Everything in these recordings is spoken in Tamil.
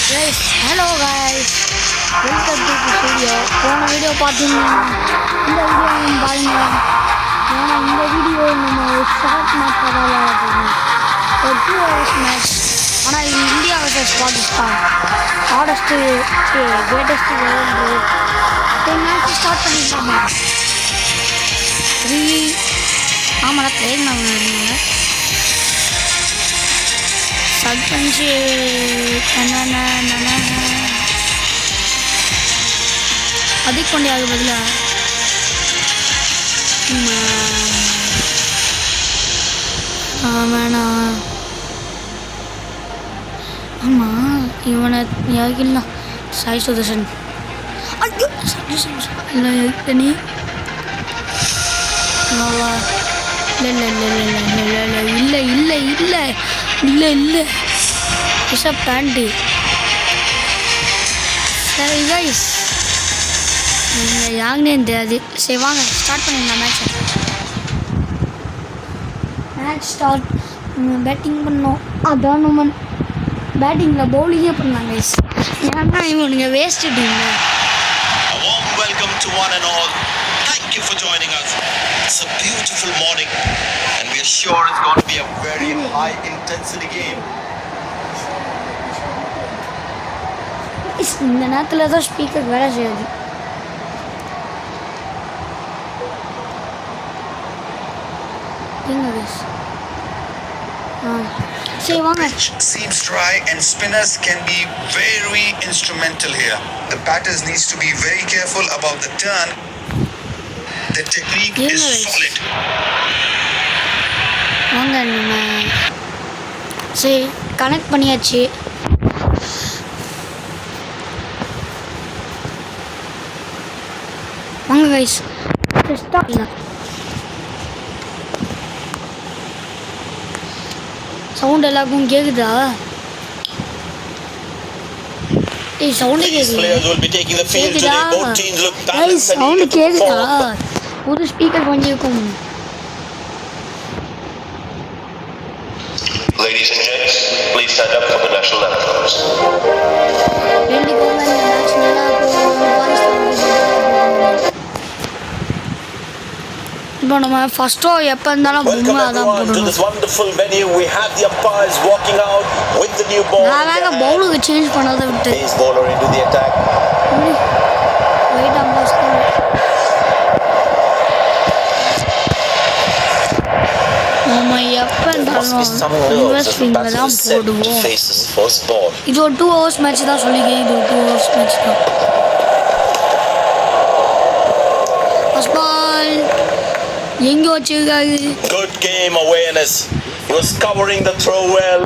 Guys, hello guys, welcome to the studio. போன வீடியோ பார்த்தீங்கன்னா இந்த வீடியோவும் பாருங்க. ஏன்னா இந்த வீடியோ நம்ம ஷார்ட் மேட்ச் விளையாடுறோம். ஒரு 2 hours மேட்ச். ஆனால் இது India vs Pakistan hardest greatest world match start பண்ணியிருக்காங்க. 3 ஆமாம் பிளேயிங் நான் விளையாடுங்க சல்பஞ்சு அதிகொண்டே ஆக பதிலாக வேணா ஆமாம் இவனை யாருக்கில்லாம் சாய் சுதர்ஷன் ஐயோ இல்லை நீ இல்லை இல்லை இல்லை இல்லை இல்லை இல்லை ரிஷப் பேண்டி. சரி கைஸ், நீங்கள் யாருன்னே தெரியாது. சரி வாங்க ஸ்டார்ட் பண்ணிடலாம் மேட்ச் ஸ்டார்ட். பேட்டிங் பண்ணோம், அதான் நம்ம பேட்டிங்கில் பவுலிங்கே பண்ணலாம் கைஸ். ஏன்னா இவனுங்க waste team. Welcome to one and all. Thank you for joining us. It's a beautiful morning and we are sure it's going to be a very high intensity game. இந்த நேரத்தில் தான் ஸ்பீக்கர் வேலை செய்யாது. சரி வாங்க. Seems dry and spinners can be very instrumental here. The batters needs to be very careful about the turn. The technique is solid. வாங்க நம்ம சரி கனெக்ட் பண்ணியாச்சு. வாங்க கைஸ் சவுண்ட் எல்லாருக்கும் கேக்குதா? சவுண்டு கேக்குதா? சவுண்டு கேக்குதா? புது ஸ்பீக்கர் பண்ணியிருக்கோம். Ladies and gents, please stand up for the national anthems. இப்போ நம்ம ஃபர்ஸ்ட் ஓவர் எப்போ இருந்தாலும் பும்ரா தான் போடணும். நான் வேக பவுலுக்கு சேஞ்ச் பண்ணதை விட்டு நம்ம எப்போ இருந்தாலும் யூஎஸ் ஸ்விங்கில் தான் போடுவோம். இது ஒரு 2 hours மேட்ச் தான் சொல்லிக்கிறேன். இது ஒரு 2 hours மேட்ச் தான். ஃபர்ஸ்ட் பால் எங்கே வச்சிருக்காரு? Good game awareness. He was covering the throw well.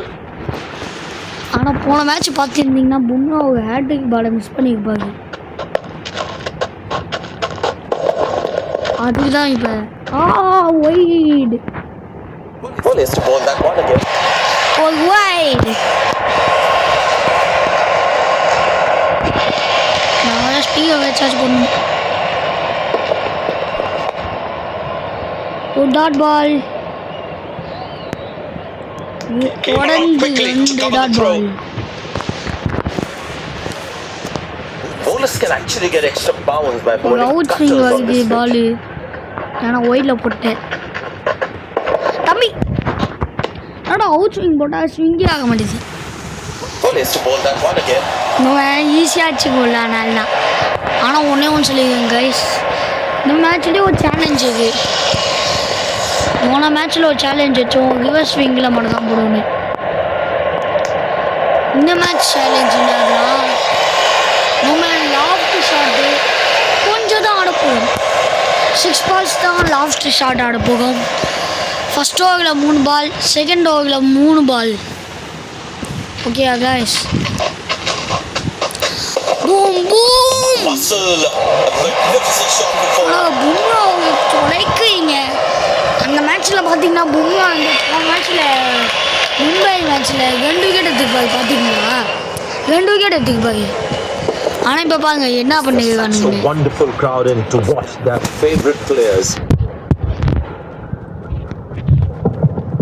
ஆனால் போன மேட்ச் பார்த்துருந்தீங்கன்னா பும்ரா ஒரு ஹேட்ரிக் பாலை மிஸ் பண்ணியிருப்பாரு. அதுதான் இப்போ ஒயிட் ஒரு ஒயிட். நான் ஸ்பீக்கர் சார்ஜ் பண்ணணும். ஒரு டாட் பால் தொடர்ந்து 2 dot ball. Bowlers can actually get extra bounce by ஒரு அவுட் ஸ்விங் வருது பால். ஏன்னா ஒயிட்டில் போட்டேன் தம்பி. ஆனால் அவுட் ஸ்விங் போட்டால் ஸ்விங்கே ஆக மாட்டேது. ஈஸியாக வச்சுக்கோல அதனால தான். ஆனால் ஒன்று சொல்லியிருக்கேன் கைஸ், இந்த மேட்ச்லேயே ஒரு சேலஞ்ச் இருக்குது. போன மேட்ச்சில் ஒரு சேலஞ்ச் வச்சோம், ரிவர்ஸ் ஸ்விங்கில் மட்டும் தான் போடுவோம். இந்த மேட்ச் சேலஞ்ச் என்னதுன்னா நம்ம லாஸ்ட் ஷாட்டு கொஞ்சம் தான் ஆட போகும். 6 balls தான் லாஸ்ட் ஷாட் ஆட போகும். ஃபர்ஸ்ட் ஓவரில் 3 பால், செகண்ட் ஓவரில் 3 ball. Okay guys, boom boom. Bumrah தொலைக்கிறீங்க. அந்த மேட்ச்சில் பார்த்தீங்கன்னா பும்ரா அந்த மேட்ச்சில் மும்பை மேட்ச்சில் 2 விக்கெட் எடுத்துப்பாரு. பார்த்தீங்களா 2 விக்கெட் எடுத்துப்பாரு. ஆனால் இப்போ பாருங்க என்ன பண்ணிருக்காங்க. Wonderful crowd in to watch their favorite players.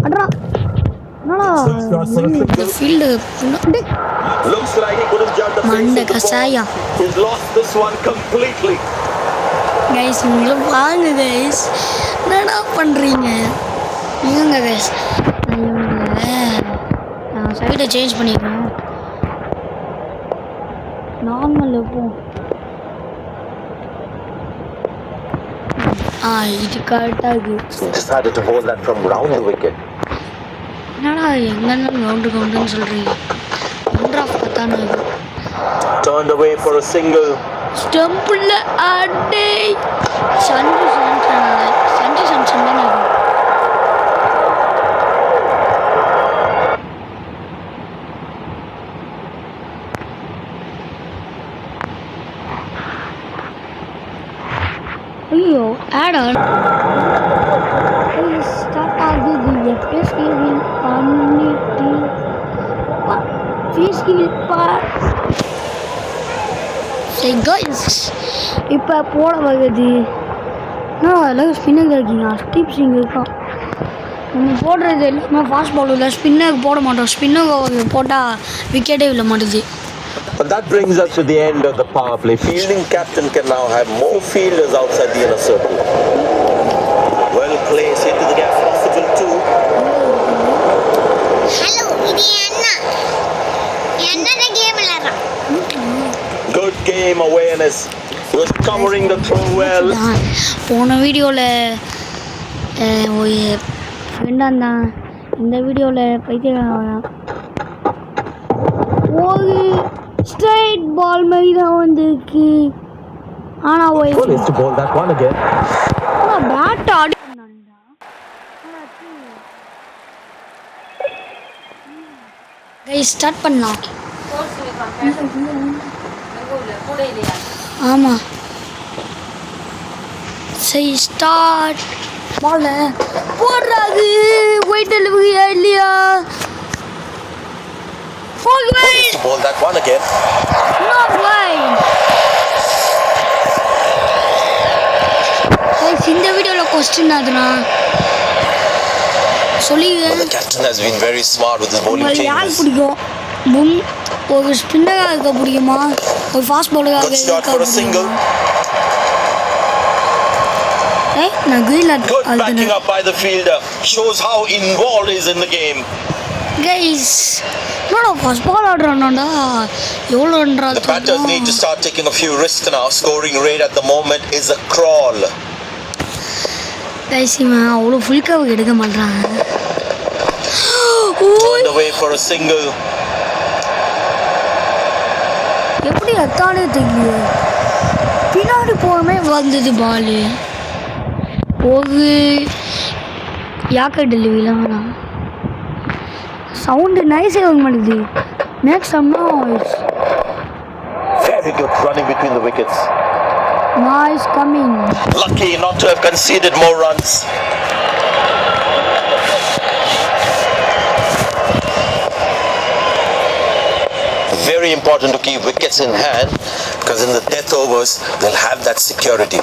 அட்ரா இந்த field Looks like he couldn't jump the மண்டை pace of the கசாயா. ball. He's lost this one completely. Guys நீங்கள வாங்க கைஸ் என்னடா பண்ணுறீங்க இவங்க கைஸ் நான் சைடை சேஞ்ச் பண்ணிக்கிறேன் நார்மல் எப்போ இது கரெக்டாக இருக்குது Decided to hold that from round the wicket. என்னடா எங்கென்ன கவுண்டுன்னு சொல்கிறீங்க ஒன்றாஃப் பத்தானு இது Turned away for a single. ஸ்டம்பில் அடே சஞ்சு சாம்சன் தானே அது ஐயோ ஆட் ஆன் ஸ்டார்ட் ஆகுது எஃப்எஸ்கி வில் பண்ணிட்டு ஃபீஸ்கி வில் சரி கைஸ் இப்போ போட வருது நான் அதில் ஸ்பின்னர் இருக்கீங்க ஸ்டீப் சிங் இருக்கான் நம்ம போடுறது எல்லாமே ஃபாஸ்ட் பாலில் ஸ்பின்னருக்கு போட மாட்டோம் ஸ்பின்னர் போட்டால் விக்கெட்டே விழ மாட்டுது. But that brings us to the end of the power play. Fielding captain can now have more fielders outside the inner circle. Well placed into the gap possible too. Hello, இது அண்ணா. என்னடா game விளையாடுறா? Good game awareness. He was covering the throw well. போன வீடியோவில் ஒரு ஃப்ரெண்டாக இருந்தான் இந்த வீடியோவில் பைத்தியம் ஒரு ஸ்ட்ரைட் பால் மாதிரி தான் வந்துருக்கு ஆனால் Well, is to bowl that one again. Bat ஆடி ஸ்டார்ட் பண்ணலாம் ஆமாம் சரி ஸ்டார்ட் பால் போடுறாது ஒயிட் டெலிவரியா இல்லையா Is to bowl that one again. Not right. Guys, இந்த வீடியோல क्वेश्चन அதுனா சொல்லுங்க. The captain has been very smart with his bowling உங்களுக்கு யார் changes. பிடிக்கும்? பும் ஒரு ஸ்பின்னராக இருக்க பிடிக்குமா ஒரு ஃபாஸ்ட் பவுலராக Good start for a single. நான் green Good backing up by the fielder. Shows how involved he is in the game. Guys என்னடா ஃபர்ஸ்ட் பால் ஆடுறானடா எவ்வளோன்றா The batters need to start taking a few risks now. Scoring rate at the moment is a crawl. Guys இவன் அவ்வளோ ஃபுல் கவர் எடுக்க மாட்டாங்க Turned away for a single. எப்படி அத்தானே தெரியல பின்னாடி போகவே வந்தது பால் ஒரு யாக்கர் டெலிவரிலாம் வேணாம் சவுண்டு நைஸே வர மாட்டேங்குது make some noise Very good running between the wickets. Noise coming Lucky not to have conceded more runs. Very important to keep wickets in hand because in the death overs they'll have that security.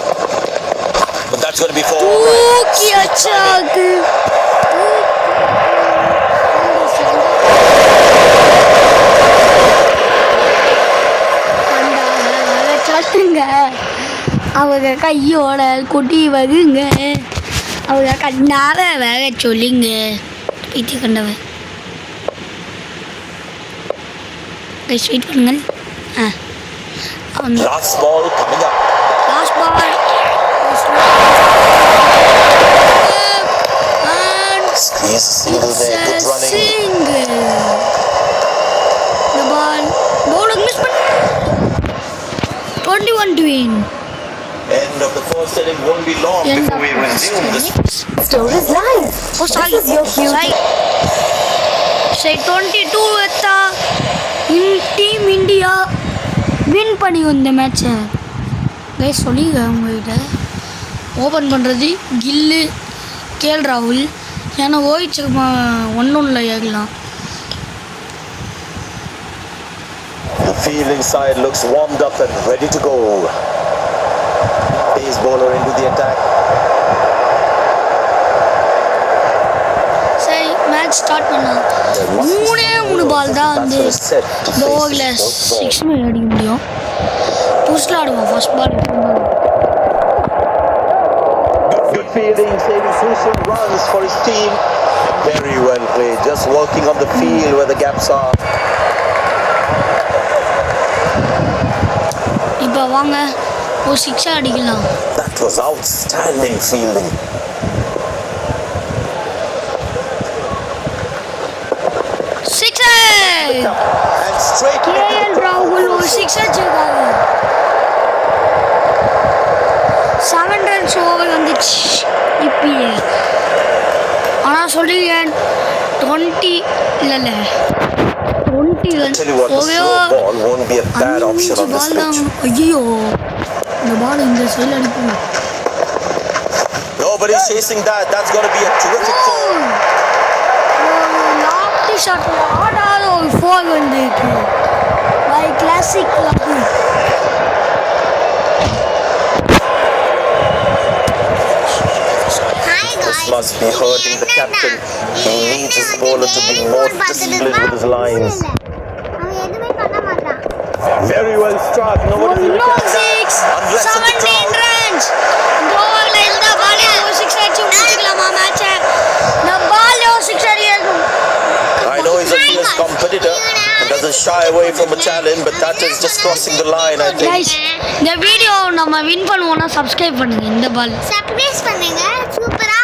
But that's going to be for all right. தூக்கி அச்சாக்கு சாட்டுங்க அவங்க கையோட கொட்டி வருங்க அவங்க கண்ணார வேக சொல்லிங்க பைத்திய கண்டவன் வெயிட் பண்ணுங்கள் Last ball coming up. Last ball Squeeze single there. Good running. single the ball bowling miss பண்ண 21 to win End of the first inning won't be long End before of we first resume this. inning. Store is live. Oh, sorry. This is your cue. Say 22 எடுத்தா டீம் இந்தியா வின் பண்ணி வந்த மேட்சை கைஸ் சொல்லிங்க உங்கள்கிட்ட ஓப்பன் பண்ணுறது கில்லு கேஎல் ராகுல் ஏன்னா ரோஹித் சர்மா ஒன்றும் ஏகலாம் The fielding side looks warmed up and ready to go. Pace bowler into the attack. சரி மேட்ச் ஸ்டார்ட் பண்ணாங்க. மூணு பால் தான் வந்து இந்த ஓவரில் 6 அடிக்க முடியும். புஷ்ல ஆடுவோம் first ball. Good fielding, saving crucial runs for his team. Very well played, just working on the field where the gaps are. இப்போ வாங்க ஒரு 6 அடிக்கலாம். That was outstanding fielding. And straight KL ராகுல் ஒரு 6 அடிச்சிருக்காங்க. 7 ரன்ஸ் ஓவர் வந்துச்சு இப்பயே. ஆனால் சொல்லிடுறேன் 20 இல்லை 20 runs Tell you what, the slow ball won't be a bad option on this பால் தான். pitch. ஐயோ இந்த பால் இந்த சைடில் அடிக்கணும். Nobody's chasing that. That's going to be a terrific four. லாப்டி ஷாட்டில் ஆடாத ஒரு 4 வந்துருக்கு. By classic lofty. This must be hurting the captain. He needs his bowler to be more disciplined with his lines. அவன் எதுவுமே பண்ண மாட்டான். Very well struck. Nobody will No catch 6 that. Unless it's a 17 crowd. Runs. இந்த ஓவரில் இந்த பாலே ஒரு 6 அடிச்சு முடிச்சுக்கலாமா மேட்சை? இந்த பால் ஒரு 6 அடிக்கணும். I know he's a fierce competitor and doesn't shy away from a challenge, but that is just crossing the line, I think. Guys இந்த வீடியோ நம்ம வின் பண்ணுவோம்னா சப்ஸ்கிரைப் பண்ணுங்க. இந்த பால் சர்ப்ரைஸ் பண்ணுங்க, சூப்பரா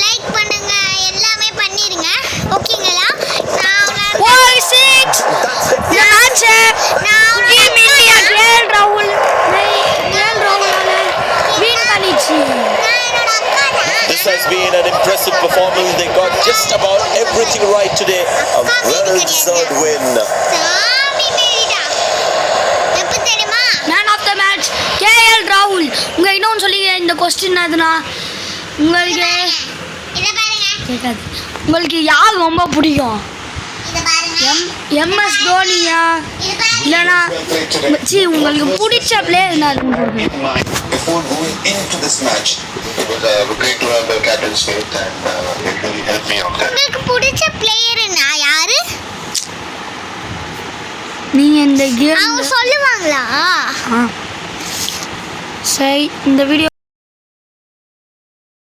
லைக் பண்ணுங்க, எல்லாமே பண்ணிருங்க. ஓகேங்களா? நான் ஒரு 6 That's it. இந்த மேட்சை டீம் இந்தியா கேஎல் ராகுல் வின் பண்ணிச்சு. என்னோட அக்கா தான். This has been an impressive performance. They got just about everything right today. A well-deserved win. சாமி மேரிடா. எப்ப தெரியுமா? Man of the match KL ராகுல். உங்க இன்னொன்று சொல்லிங்க இந்த கொஸ்டின் எதுனா உங்களுக்கு இத பாருங்க. கேட்காது. உங்களுக்கு யார் ரொம்ப பிடிக்கும்? இத பாருங்க. எம்எஸ் தோனியா இத பாருங்க. இல்லைனா உங்களுக்கு பிடிச்ச பிளேயர் என்ன இருக்குன்னு In mind, before going into this match, it was great to have the captain's faith and it really helped me out there. உங்களுக்கு பிடிச்ச பிளேயர்னா யாரு? நீங்கள் இந்த கேம் அவங்க சொல்லுவாங்களா? சரி இந்த வீடியோ